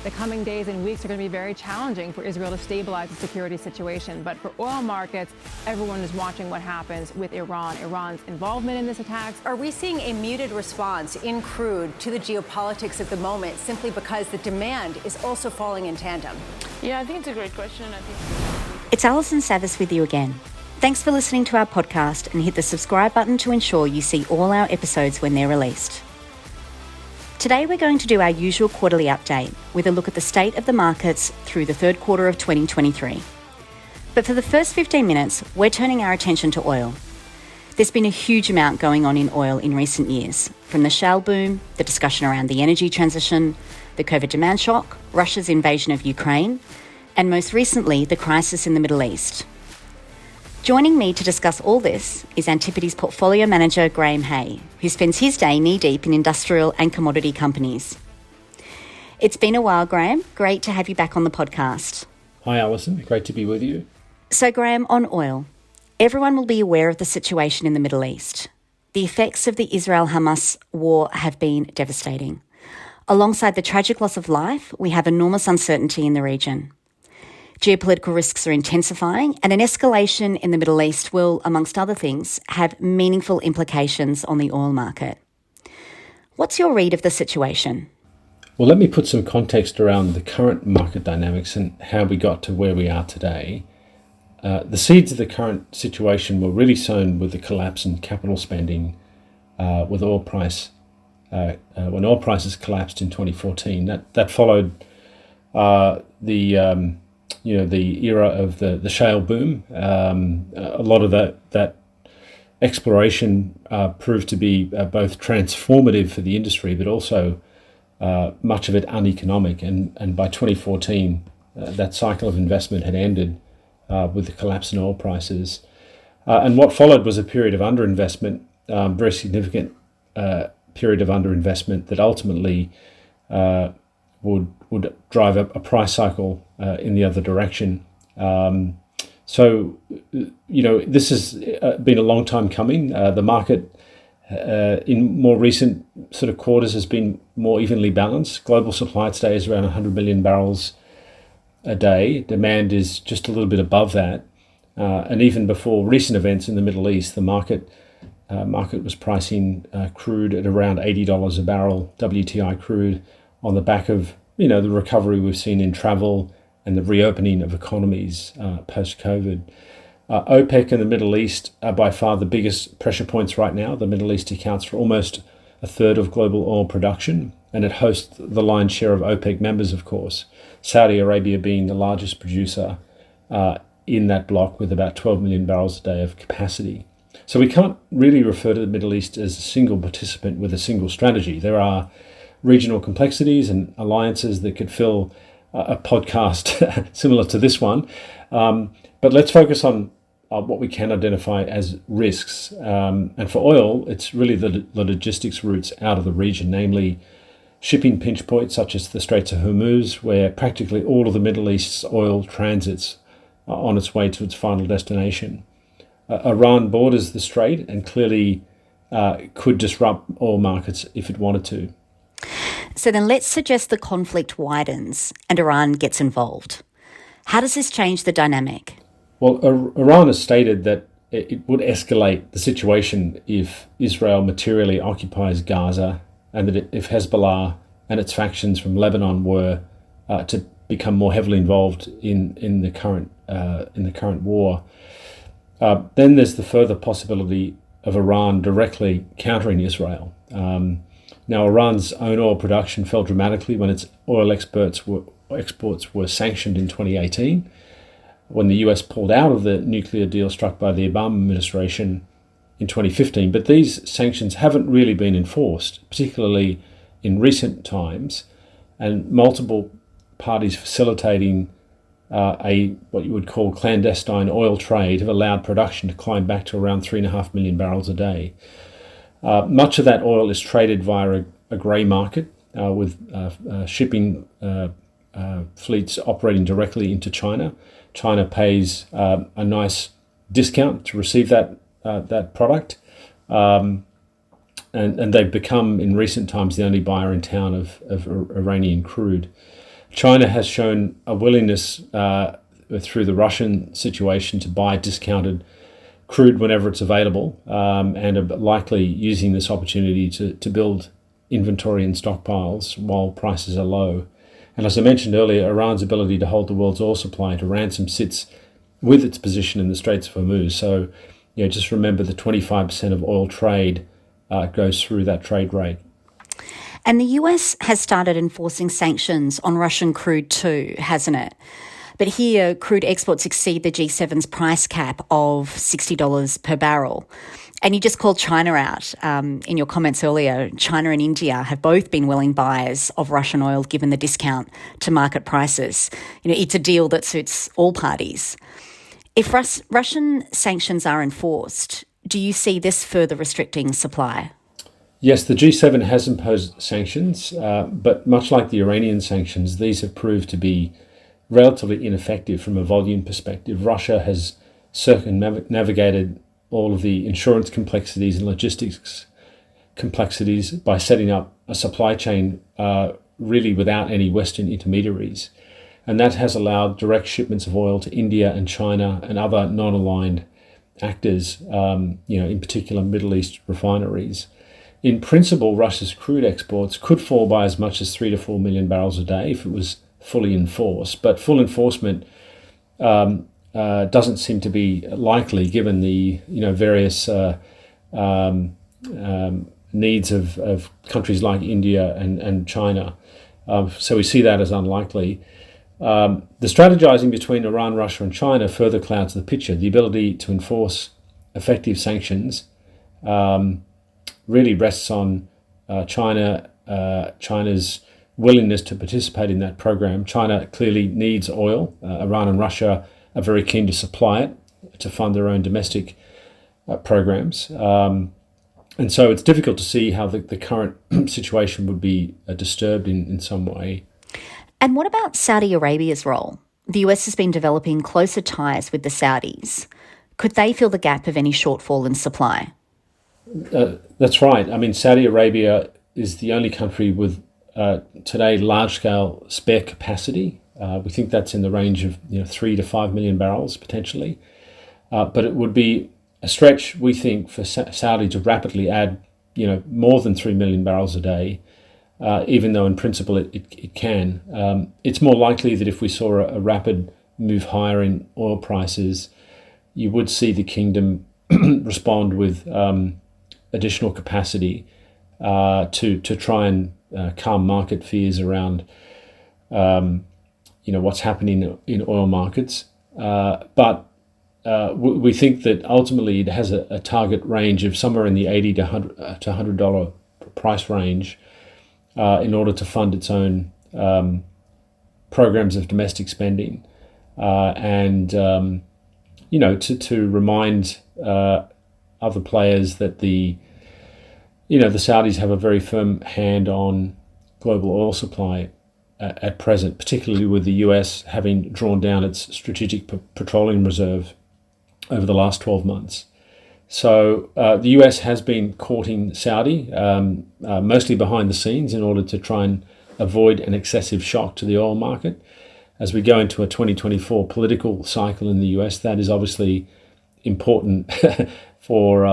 the coming days and weeks are going to be very challenging for Israel to stabilize the security situation. But for oil markets, everyone is watching what happens with Iran. Iran's involvement in this attack. Are we seeing a muted response in crude to the geopolitics at the moment simply because the demand is also falling in tandem? Yeah, I think it's a great question. It's Alison Savas with you again. Thanks for listening to our podcast, and hit the subscribe button to ensure you see all our episodes when they're released. Today we're going to do our usual quarterly update with a look at the state of the markets through the third quarter of 2023. But for the first 15 minutes, we're turning our attention to oil. There's been a huge amount going on in oil in recent years, from the shale boom, the discussion around the energy transition, the COVID demand shock, Russia's invasion of Ukraine, and most recently, the crisis in the Middle East. Joining me to discuss all this is Antipodes portfolio manager Graham Hay, who spends his day knee-deep in industrial and commodity companies. It's been a while, Graham. Great to have you back on the podcast. Hi, Alison. Great to be with you. So, Graham, on oil. Everyone will be aware of the situation in the Middle East. The effects of the Israel-Hamas war have been devastating. Alongside the tragic loss of life, we have enormous uncertainty in the region. Geopolitical risks are intensifying, and an escalation in the Middle East will, amongst other things, have meaningful implications on the oil market. What's your read of the situation? Well, let me put some context around the current market dynamics and how we got to where we are today. The seeds of the current situation were really sown with the collapse in capital spending with oil price. When oil prices collapsed in 2014, that followed the era of the shale boom. A lot of that exploration proved to be both transformative for the industry, but also much of it uneconomic. And by 2014, that cycle of investment had ended with the collapse in oil prices. And what followed was a period of underinvestment, very significant period of underinvestment that ultimately would drive up a price cycle in the other direction. This has been a long time coming. The market in more recent sort of quarters has been more evenly balanced. Global supply today is around 100 million barrels a day. Demand is just a little bit above that. And even before recent events in the Middle East, the market was pricing crude at around $80 a barrel, WTI crude, on the back of the recovery we've seen in travel and the reopening of economies post-COVID. OPEC and the Middle East are by far the biggest pressure points right now. The Middle East accounts for almost a third of global oil production, and it hosts the lion's share of OPEC members, of course, Saudi Arabia being the largest producer in that block with about 12 million barrels a day of capacity. So we can't really refer to the Middle East as a single participant with a single strategy. There are regional complexities and alliances that could fill a podcast similar to this one. But let's focus on what we can identify as risks. And for oil, it's really the logistics routes out of the region, namely shipping pinch points such as the Straits of Hormuz, where practically all of the Middle East's oil transits on its way to its final destination. Iran borders the strait and clearly could disrupt oil markets if it wanted to. So then let's suggest the conflict widens and Iran gets involved. How does this change the dynamic? Well, Iran has stated that it would escalate the situation if Israel materially occupies Gaza, and that if Hezbollah and its factions from Lebanon were to become more heavily involved in the current war. Then there's the further possibility of Iran directly countering Israel. Now, Iran's own oil production fell dramatically when its oil exports were sanctioned in 2018, when the US pulled out of the nuclear deal struck by the Obama administration in 2015. But these sanctions haven't really been enforced, particularly in recent times, and multiple parties facilitating what you would call clandestine oil trade have allowed production to climb back to around 3.5 million barrels a day. Much of that oil is traded via a grey market with shipping fleets operating directly into China. China pays a nice discount to receive that product, and they've become in recent times the only buyer in town of Iranian crude. China has shown a willingness through the Russian situation to buy discounted crude whenever it's available, and are likely using this opportunity to build inventory and stockpiles while prices are low. And as I mentioned earlier, Iran's ability to hold the world's oil supply to ransom sits with its position in the Straits of Hormuz. So, just remember the 25% of oil trade goes through that trade rate. And the US has started enforcing sanctions on Russian crude too, hasn't it? But here, crude exports exceed the G7's price cap of $60 per barrel. And you just called China out in your comments earlier. China and India have both been willing buyers of Russian oil given the discount to market prices. It's a deal that suits all parties. If Russian sanctions are enforced, do you see this further restricting supply? Yes, the G7 has imposed sanctions, but much like the Iranian sanctions, these have proved to be relatively ineffective from a volume perspective. Russia has circumnavigated all of the insurance complexities and logistics complexities by setting up a supply chain really without any Western intermediaries. And that has allowed direct shipments of oil to India and China and other non-aligned actors, in particular Middle East refineries. In principle, Russia's crude exports could fall by as much as 3 to 4 million barrels a day if it was fully enforced. But full enforcement doesn't seem to be likely given the various needs of countries like India and China. So we see that as unlikely. The strategizing between Iran, Russia, and China further clouds the picture. The ability to enforce effective sanctions really rests on China's willingness to participate in that program. China clearly needs oil. Iran and Russia are very keen to supply it to fund their own domestic programs. And so it's difficult to see how the current situation would be disturbed in some way. And what about Saudi Arabia's role? The US has been developing closer ties with the Saudis. Could they fill the gap of any shortfall in supply? That's right. I mean, Saudi Arabia is the only country with today large-scale spare capacity. We think that's in the range of 3 to 5 million barrels potentially. But it would be a stretch, we think, for Saudi to rapidly add more than 3 million barrels a day, even though in principle it can. It's more likely that if we saw a rapid move higher in oil prices, you would see the kingdom respond with additional capacity to try and calm market fears around what's happening in oil markets. But we think that ultimately it has a target range of somewhere in the $80 to $100 price range in order to fund its own programs of domestic spending, and to remind other players that the Saudis have a very firm hand on global oil supply at present, particularly with the US having drawn down its strategic petroleum reserve over the last 12 months. So the US has been courting Saudi, mostly behind the scenes, in order to try and avoid an excessive shock to the oil market. As we go into a 2024 political cycle in the US, that is obviously important for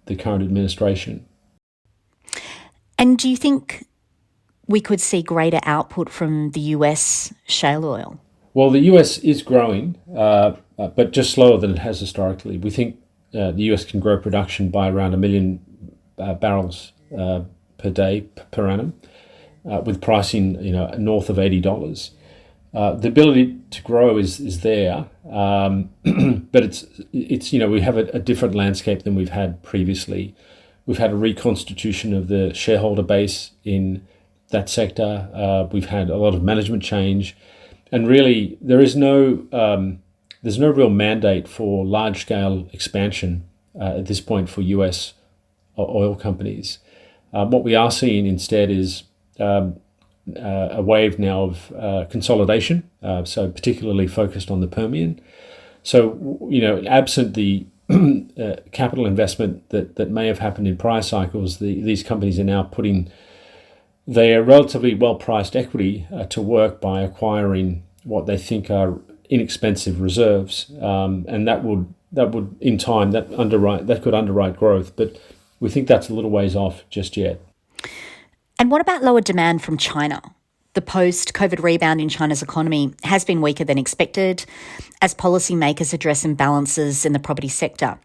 the current administration. And do you think we could see greater output from the US shale oil? Well, the US is growing, but just slower than it has historically. We think the US can grow production by around 1 million barrels per day per annum, with pricing north of $80. The ability to grow is there, but it's we have a different landscape than we've had previously. We've had a reconstitution of the shareholder base in that sector. We've had a lot of management change, and really there's no real mandate for large scale expansion at this point for US oil companies. What we are seeing instead is a wave now of consolidation, so particularly focused on the Permian. So, absent the capital investment that may have happened in prior cycles, these companies are now putting they are relatively well-priced equity to work by acquiring what they think are inexpensive reserves, and that would in time that could underwrite growth, but we think that's a little ways off just yet. And what about lower demand from China? The post-COVID rebound in China's economy has been weaker than expected as policymakers address imbalances in the property sector.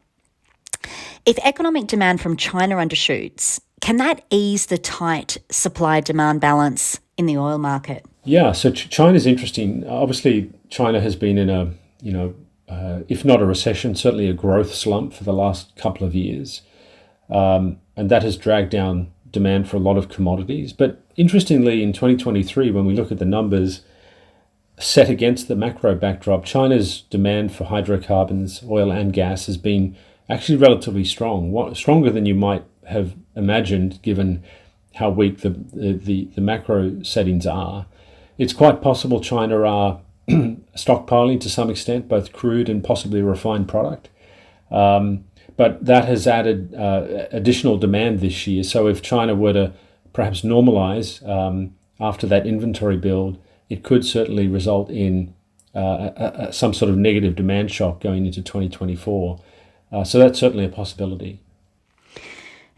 If economic demand from China undershoots, can that ease the tight supply-demand balance in the oil market? Yeah, so China's interesting. Obviously, China has been in a, if not a recession, certainly a growth slump for the last couple of years. And that has dragged down demand for a lot of commodities. But interestingly, in 2023, when we look at the numbers set against the macro backdrop, China's demand for hydrocarbons, oil and gas has been actually relatively strong, stronger than you might have imagined given how weak the macro settings are. It's quite possible China are stockpiling to some extent, both crude and possibly refined product. But that has added additional demand this year. So if China were to perhaps normalize after that inventory build, it could certainly result in some sort of negative demand shock going into 2024. So that's certainly a possibility.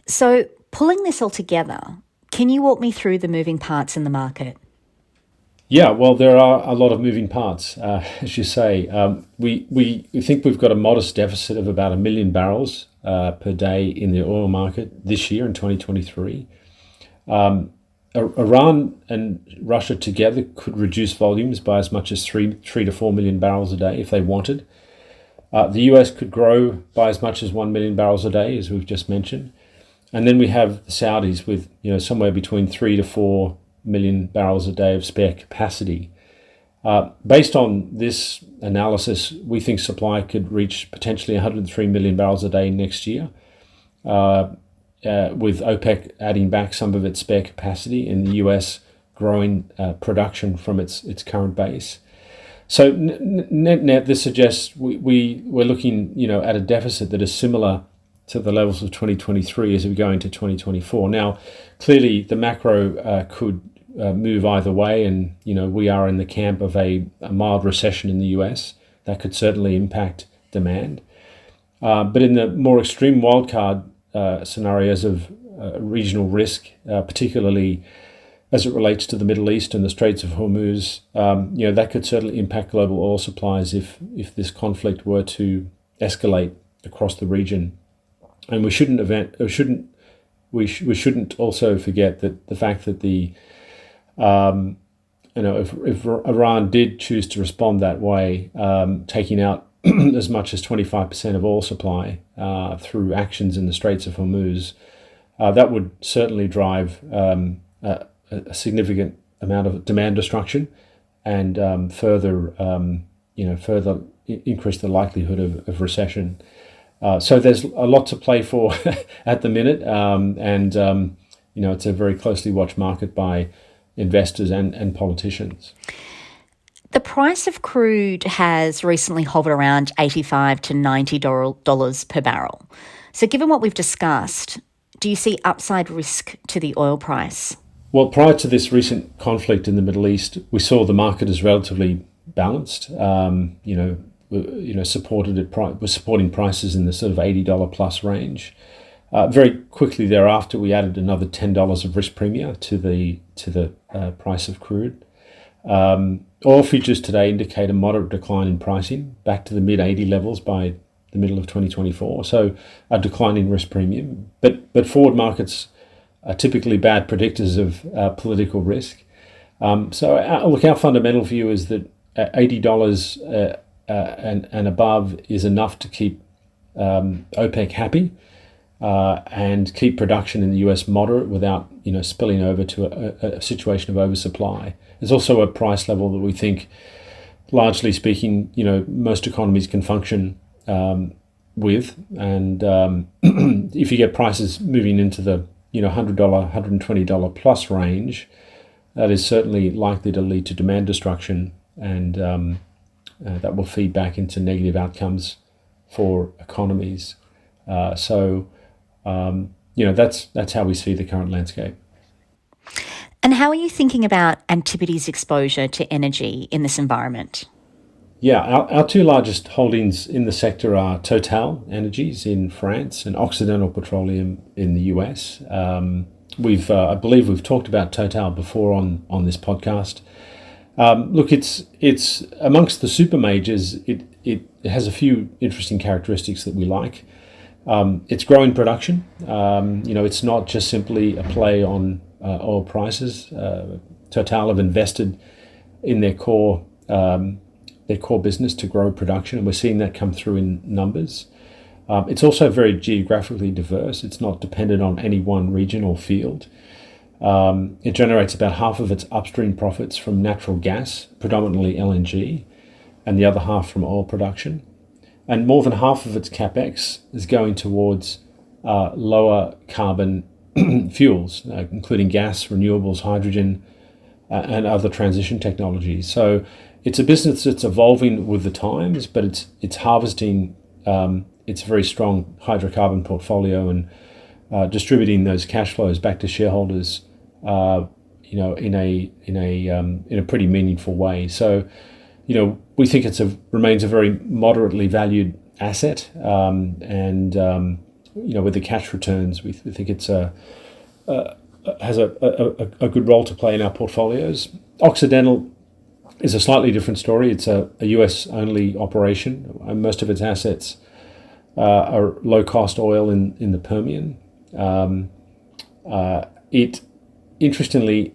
So pulling this all together, can you walk me through the moving parts in the market? Yeah, well, there are a lot of moving parts, as you say. We think we've got a modest deficit of about 1 million barrels per day in the oil market this year in 2023. Iran and Russia together could reduce volumes by as much as 3 to 4 million barrels a day if they wanted. The US could grow by as much as 1 million barrels a day, as we've just mentioned. And then we have the Saudis with somewhere between 3 to 4 million barrels a day of spare capacity. Based on this analysis, we think supply could reach potentially 103 million barrels a day next year, with OPEC adding back some of its spare capacity and the US growing production from its current base. So net, this suggests we're looking at a deficit that is similar to the levels of 2023 as we go into 2024. Now, clearly the macro could move either way, and we are in the camp of a mild recession in the US. That could certainly impact demand. But in the more extreme wildcard scenarios of regional risk, particularly as it relates to the Middle East and the Straits of Hormuz, that could certainly impact global oil supplies if this conflict were to escalate across the region. And we shouldn't also forget that the fact that if Iran did choose to respond that way, taking out as much as 25% of oil supply through actions in the Straits of Hormuz, that would certainly drive a significant amount of demand destruction and further increase the likelihood of recession. So there's a lot to play for at the minute, and it's a very closely watched market by investors and politicians. The price of crude has recently hovered around $85 to $90 per barrel. So given what we've discussed, do you see upside risk to the oil price? Well, prior to this recent conflict in the Middle East, we saw the market as relatively balanced. Was supporting prices in the sort of $80 plus range. Very quickly thereafter, we added another $10 of risk premium to the price of crude. Oil futures today indicate a moderate decline in pricing back to the mid-80 levels by the middle of 2024. So a decline in risk premium, but forward markets are typically bad predictors of political risk. So our fundamental view is that $80 and above is enough to keep OPEC happy and keep production in the US moderate without spilling over to a situation of oversupply. There's also a price level that we think, largely speaking, most economies can function with, and if you get prices moving into the $100, $120 plus range, that is certainly likely to lead to demand destruction, and that will feed back into negative outcomes for economies. That's how we see the current landscape. And how are you thinking about Antipodes' exposure to energy in this environment? Yeah, our two largest holdings in the sector are TotalEnergies in France and Occidental Petroleum in the US. I believe we've talked about Total before on this podcast. Look, it's amongst the super majors. It has a few interesting characteristics that we like. It's growing production. It's not just simply a play on oil prices. Total have invested in their core business to grow production, and we're seeing that come through in numbers. It's also very geographically diverse. It's not dependent on any one region or field. It generates about half of its upstream profits from natural gas, predominantly LNG, and the other half from oil production. And more than half of its capex is going towards lower carbon fuels, including gas, renewables, hydrogen, and other transition technologies. So it's a business that's evolving with the times, but it's harvesting its very strong hydrocarbon portfolio and distributing those cash flows back to shareholders, in a pretty meaningful way. So, we think remains a very moderately valued asset, and with the cash returns, we think it's has a good role to play in our portfolios. Occidental is a slightly different story. It's a US only operation, and most of its assets are low cost oil in the Permian. It interestingly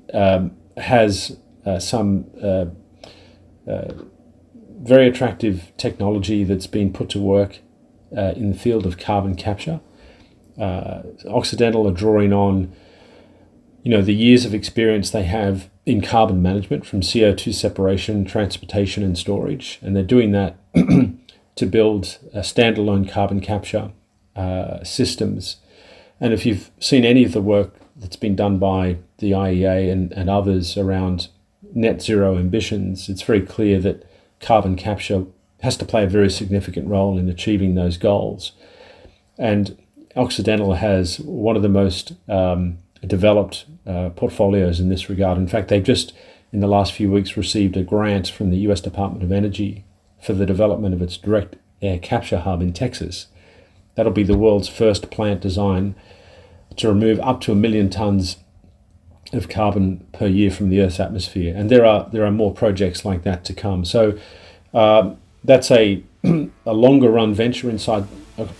has some very attractive technology that's been put to work in the field of carbon capture. Occidental are drawing on the years of experience they have in carbon management, from CO2 separation, transportation and storage, and they're doing that to build standalone carbon capture systems. And if you've seen any of the work that's been done by the IEA and others around net zero ambitions, it's very clear that carbon capture has to play a very significant role in achieving those goals. And Occidental has one of the most developed portfolios in this regard. In fact, they've just, in the last few weeks, received a grant from the US Department of Energy for the development of its direct air capture hub in Texas. That'll be the world's first plant design to remove up to 1 million tons of carbon per year from the Earth's atmosphere. And there are more projects like that to come. So that's a longer run venture inside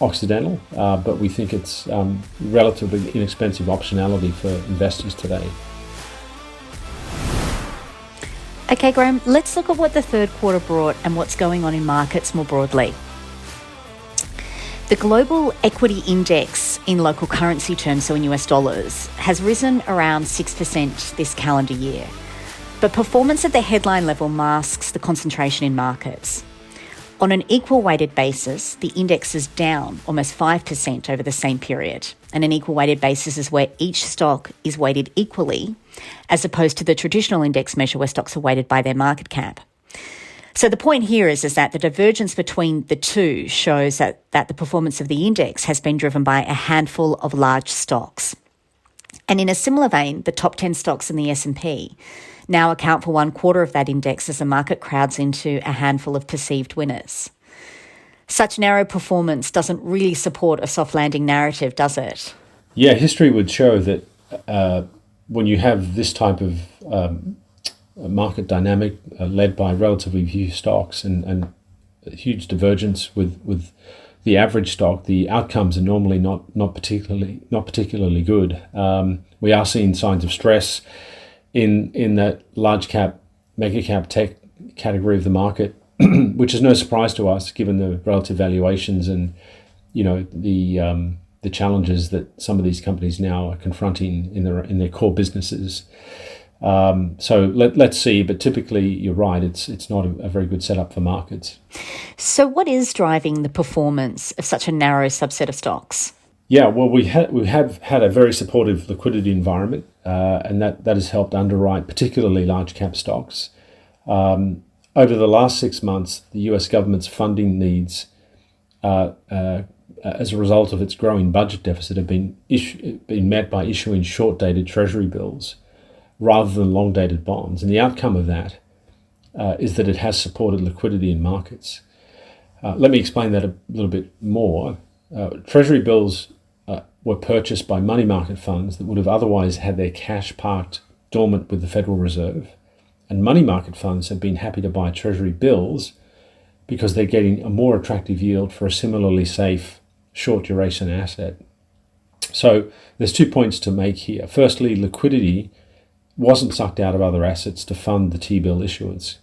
Occidental, but we think it's relatively inexpensive optionality for investors today. Okay, Graham, let's look at what the third quarter brought and what's going on in markets more broadly. The global equity index in local currency terms, so in US dollars, has risen around 6% this calendar year. But performance at the headline level masks the concentration in markets. On an equal weighted basis, the index is down almost 5% over the same period. And an equal weighted basis is where each stock is weighted equally, as opposed to the traditional index measure where stocks are weighted by their market cap. So the point here is that the divergence between the two shows that the performance of the index has been driven by a handful of large stocks. And in a similar vein, the top 10 stocks in the S&P now account for 1/4 of that index as the market crowds into a handful of perceived winners. Such narrow performance doesn't really support a soft landing narrative, does it? Yeah, history would show that when you have this type of market dynamic led by relatively few stocks and a huge divergence with the average stock, the outcomes are normally not particularly good. We are seeing signs of stress in that large cap, mega cap tech category of the market, which is no surprise to us given the relative valuations and the challenges that some of these companies now are confronting in their core businesses. So let's see, but typically you're right, it's not a very good setup for markets. So what is driving the performance of such a narrow subset of stocks? Yeah, well, we have had a very supportive liquidity environment, and that has helped underwrite particularly large cap stocks. Over the last 6 months, the US government's funding needs as a result of its growing budget deficit have been met by issuing short-dated treasury bills, rather than long-dated bonds. And the outcome of that is that it has supported liquidity in markets. Let me explain that a little bit more. Treasury bills were purchased by money market funds that would have otherwise had their cash parked dormant with the Federal Reserve. And money market funds have been happy to buy Treasury bills because they're getting a more attractive yield for a similarly safe short duration asset. So there's 2 points to make here. Firstly, liquidity wasn't sucked out of other assets to fund the T-bill issuance.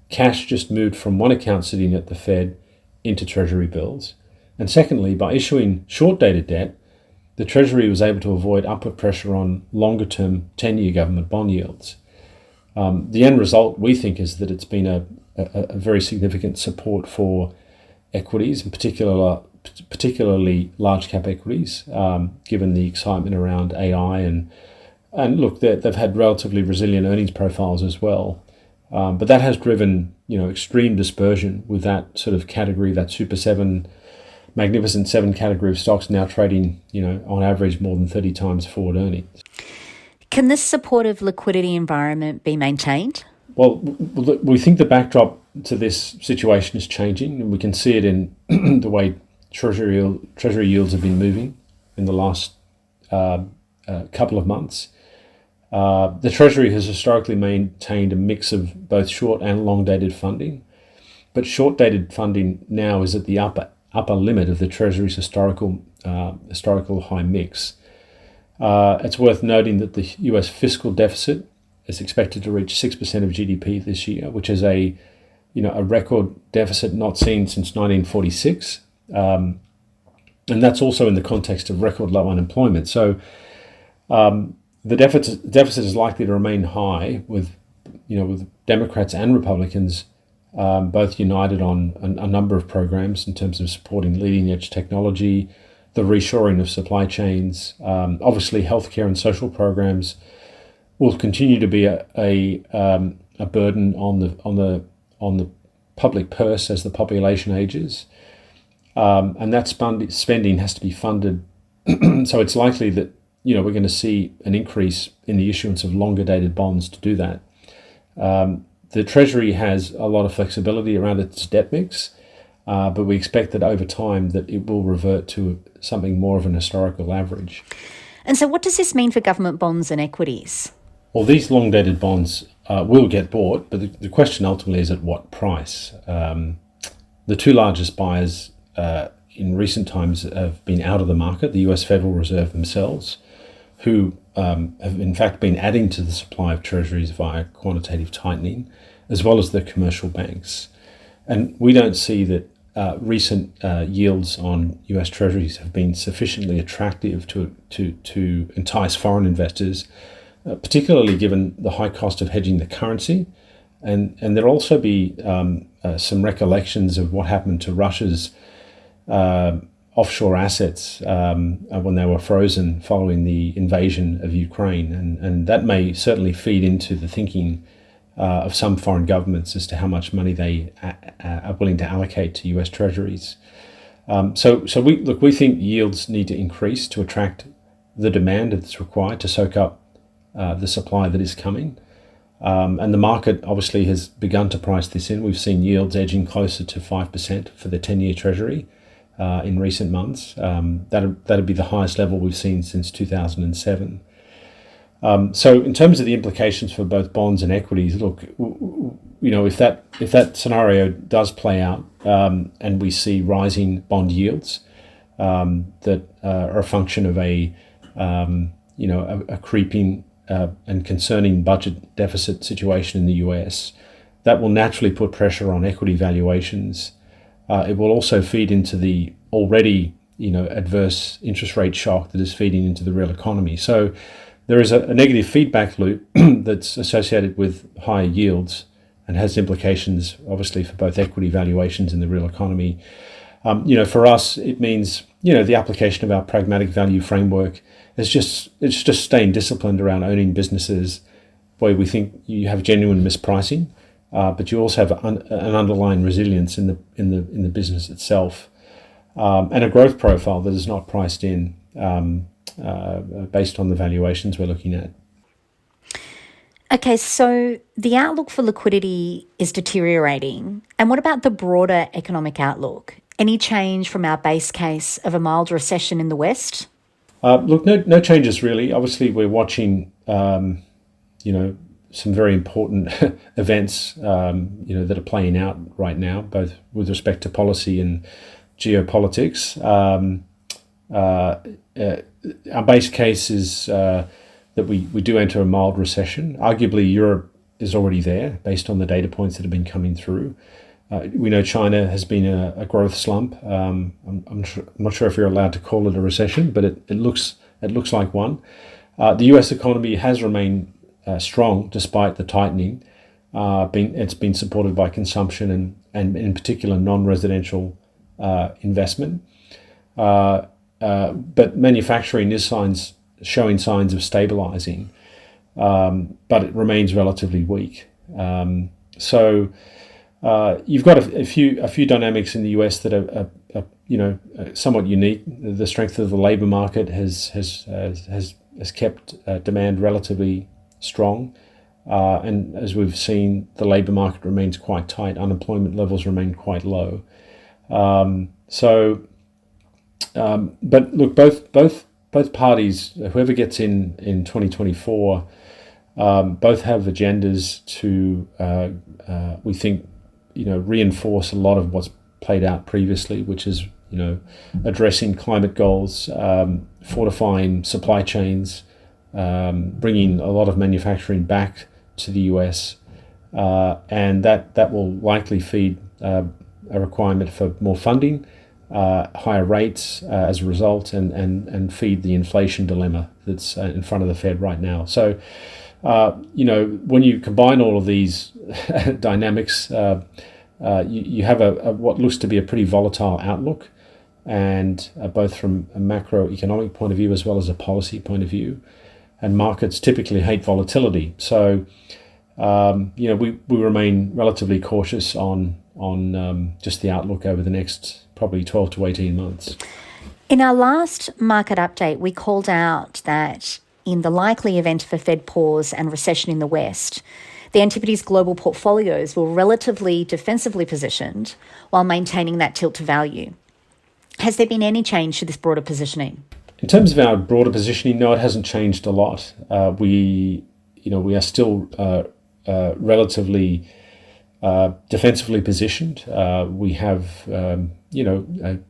Cash just moved from one account sitting at the Fed into Treasury bills. And secondly, by issuing short-dated debt, the Treasury was able to avoid upward pressure on longer-term 10-year government bond yields. The end result, we think, is that it's been a very significant support for equities, in particularly large cap equities, given the excitement around AI and look, they've had relatively resilient earnings profiles as well. But that has driven, extreme dispersion with that sort of category, that Super 7, Magnificent 7 category of stocks now trading, on average more than 30 times forward earnings. Can this supportive liquidity environment be maintained? Well, we think the backdrop to this situation is changing, and we can see it in the way Treasury yields have been moving in the last couple of months. The Treasury has historically maintained a mix of both short and long-dated funding, but short-dated funding now is at the upper limit of the Treasury's historical high mix. It's worth noting that the US fiscal deficit is expected to reach 6% of GDP this year, which is a record deficit not seen since 1946. And that's also in the context of record low unemployment. So the deficit is likely to remain high with Democrats and Republicans both united on a number of programs in terms of supporting leading edge technology, the reshoring of supply chains. Obviously, healthcare and social programs will continue to be a burden on the public purse as the population ages, and that spending has to be funded. So it's likely that we're going to see an increase in the issuance of longer dated bonds to do that. The Treasury has a lot of flexibility around its debt mix, but we expect that over time that it will revert to something more of an historical average. And so what does this mean for government bonds and equities? Well, these long-dated bonds will get bought, but the question ultimately is at what price? The two largest buyers in recent times have been out of the market, the US Federal Reserve themselves, who have in fact been adding to the supply of treasuries via quantitative tightening, as well as the commercial banks. And we don't see that recent yields on US treasuries have been sufficiently attractive to entice foreign investors, particularly given the high cost of hedging the currency. And there'll also be some recollections of what happened to Russia's offshore assets when they were frozen following the invasion of Ukraine. And that may certainly feed into the thinking of some foreign governments as to how much money they are willing to allocate to US treasuries. So we think yields need to increase to attract the demand that's required to soak up the supply that is coming. And the market obviously has begun to price this in. We've seen yields edging closer to 5% for the 10-year treasury in recent months. That'd be the highest level we've seen since 2007. So in terms of the implications for both bonds and equities, look, if that scenario does play out and we see rising bond yields that are a function of a creeping and concerning budget deficit situation in the US, that will naturally put pressure on equity valuations. It will also feed into the already adverse interest rate shock that is feeding into the real economy. So there is a negative feedback loop that's associated with higher yields and has implications, obviously, for both equity valuations and the real economy. For us, it means the application of our pragmatic value framework is just staying disciplined around owning businesses where we think you have genuine mispricing, but you also have an underlying resilience in the business itself, and a growth profile that is not priced in based on the valuations we're looking at. Okay, so the outlook for liquidity is deteriorating. And what about the broader economic outlook? Any change from our base case of a mild recession in the West? Look, no changes really. Obviously, we're watching, some very important events, that are playing out right now, both with respect to policy and geopolitics. Our base case is that we do enter a mild recession. Arguably, Europe is already there based on the data points that have been coming through. We know China has been a growth slump. I'm not sure if you're allowed to call it a recession, but it looks like one. The US economy has remained strong despite the tightening. It's been supported by consumption and in particular non-residential investment. But manufacturing is showing signs of stabilizing, but it remains relatively weak. So you've got a few dynamics in the US that are somewhat unique. The strength of the labor market has kept demand relatively strong, and as we've seen, the labor market remains quite tight. Unemployment levels remain quite low. But look, both parties, whoever gets in 2024, both have agendas to, we think, reinforce a lot of what's played out previously, which is, addressing climate goals, fortifying supply chains, bringing a lot of manufacturing back to the US, and that will likely feed a requirement for more funding, higher rates as a result, and feed the inflation dilemma that's in front of the Fed right now. So, when you combine all of these dynamics, you have what looks to be a pretty volatile outlook, and both from a macroeconomic point of view as well as a policy point of view. And markets typically hate volatility. So, we remain relatively cautious on just the outlook over the next probably 12 to 18 months. In our last market update, we called out that in the likely event of a Fed pause and recession in the West, the Antipodes global portfolios were relatively defensively positioned while maintaining that tilt to value. Has there been any change to this broader positioning? In terms of our broader positioning, no, it hasn't changed a lot. We are still relatively defensively positioned. We have,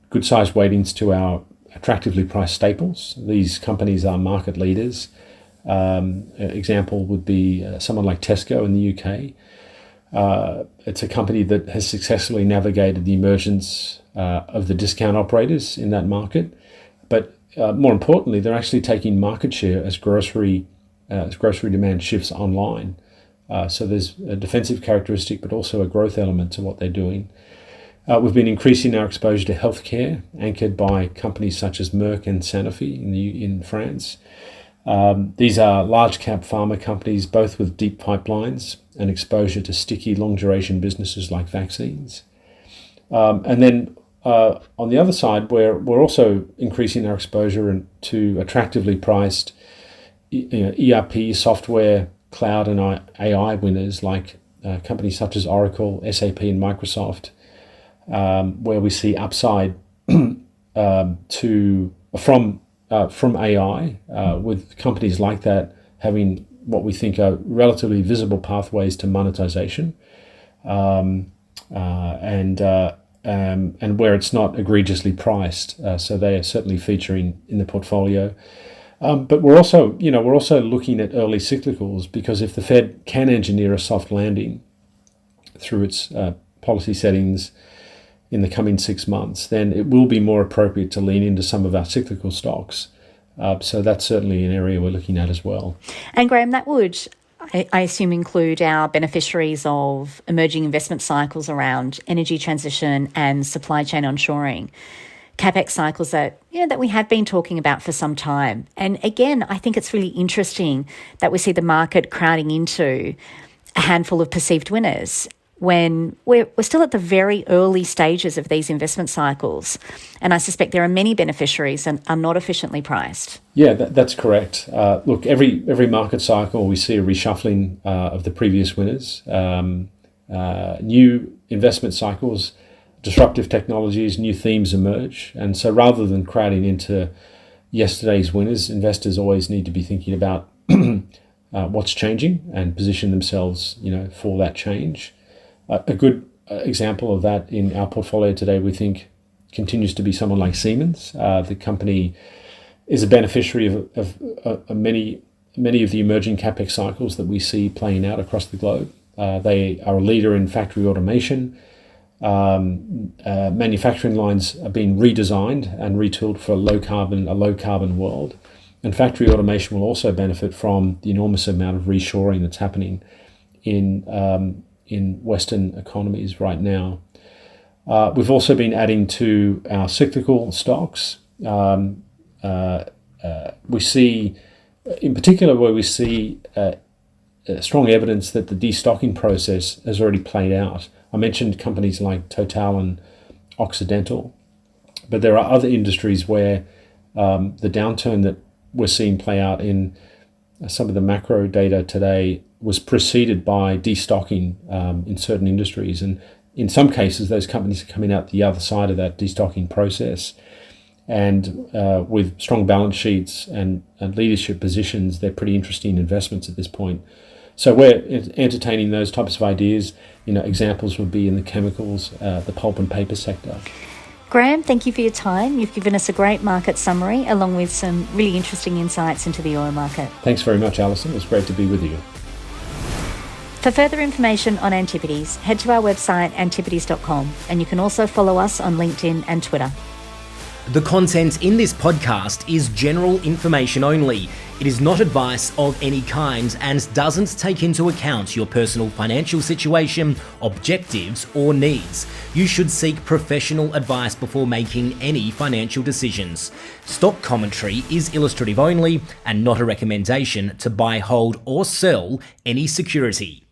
good sized weightings to our attractively priced staples. These companies are market leaders. Example would be someone like Tesco in the UK. It's a company that has successfully navigated the emergence of the discount operators in that market. But more importantly, they're actually taking market share as grocery demand shifts online. So there's a defensive characteristic, but also a growth element to what they're doing. We've been increasing our exposure to healthcare, anchored by companies such as Merck and Sanofi in France. These are large cap pharma companies, both with deep pipelines and exposure to sticky, long duration businesses like vaccines. And then on the other side, we're also increasing our exposure to attractively priced ERP, software, cloud and AI winners like companies such as Oracle, SAP and Microsoft, where we see upside from AI, with companies like that having what we think are relatively visible pathways to monetization, and where it's not egregiously priced. So they are certainly featuring in the portfolio. But we're also looking at early cyclicals, because if the Fed can engineer a soft landing through its policy settings in the coming 6 months, then it will be more appropriate to lean into some of our cyclical stocks. So that's certainly an area we're looking at as well. And Graham, that would, I assume, include our beneficiaries of emerging investment cycles around energy transition and supply chain onshoring. CapEx cycles that we have been talking about for some time. And again, I think it's really interesting that we see the market crowding into a handful of perceived winners. when we're still at the very early stages of these investment cycles. And I suspect there are many beneficiaries and are not efficiently priced. Yeah, that's correct. Look, every market cycle we see a reshuffling of the previous winners. New investment cycles, disruptive technologies, new themes emerge. And so rather than crowding into yesterday's winners, investors always need to be thinking about what's changing and position themselves, for that change. A good example of that in our portfolio today, we think, continues to be someone like Siemens. The company is a beneficiary of many of the emerging capex cycles that we see playing out across the globe. They are a leader in factory automation. Manufacturing lines are being redesigned and retooled for a low carbon world. And factory automation will also benefit from the enormous amount of reshoring that's happening in Western economies right now. We've also been adding to our cyclical stocks. We see, in particular, where we see strong evidence that the destocking process has already played out. I mentioned companies like Total and Occidental, but there are other industries where the downturn that we're seeing play out in some of the macro data today was preceded by destocking in certain industries. And in some cases, those companies are coming out the other side of that destocking process. And with strong balance sheets and leadership positions, they're pretty interesting investments at this point. So we're entertaining those types of ideas. Examples would be in the chemicals, the pulp and paper sector. Graham, thank you for your time. You've given us a great market summary along with some really interesting insights into the oil market. Thanks very much, Alison. It was great to be with you. For further information on Antipodes, head to our website antipodes.com, and you can also follow us on LinkedIn and Twitter. The content in this podcast is general information only. It is not advice of any kind and doesn't take into account your personal financial situation, objectives, or needs. You should seek professional advice before making any financial decisions. Stock commentary is illustrative only and not a recommendation to buy, hold, or sell any security.